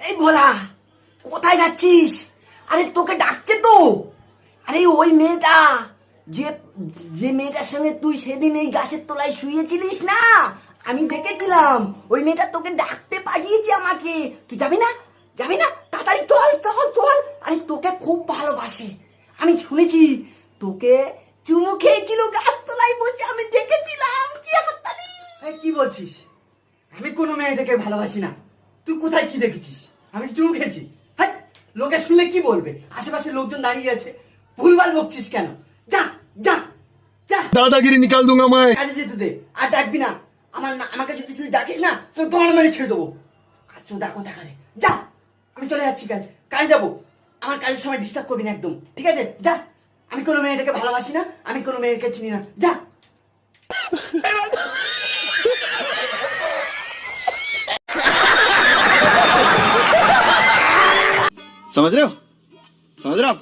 এই ভোলা, কোথায় যাচ্ছিস? আরে তোকে ডাকছে তো। আরে ওই মেয়েটা, যে যে মেয়েটার সঙ্গে তুই সেদিন এই গাছের তলায় শুয়েছিলিস না, আমি দেখেছিলাম। ওই মেয়েটা তোকে ডাকতে পাঠিয়েছে আমাকে। তুই যাবি না? যাবি না? তাড়াতাড়ি চল চল চল। আরে তোকে খুব ভালোবাসে, আমি শুনেছি। তোকে চুমু খেয়েছিল গাছতলায় বসে, আমি দেখেছিলাম। কি হাততালি! কি বলছিস? আমি কোনো মেয়েটাকে ভালোবাসি না। তুই কোথায় কি দেখেছিস? আমি চুমু খেয়েছি? হ্যাঁ, লোকে শুনলে কি বলবে? আশেপাশে লোকজন দাঁড়িয়ে আছে, ভুলভাল বকছিস কেন? যা যা যা, दादागिरी निकाल दूंगा मैं। কাজে যেতে দে। আর ডাকবি না। আমাকে যদি তুই ডাকিস না, তোর তোমার মেরে ছেড়ে দেবো। কাজও দেখো দেখারে। যা, আমি চলে যাচ্ছি কাজে যাবো। আমার কাজের সময় ডিস্টার্ব করবি না একদম, ঠিক আছে? যা। আমি কোনো মেয়েটাকে ভালোবাসি না, আমি কোনো মেয়েকে চিনি না। যা। समझ रहे हो? समझ रहे हो आप?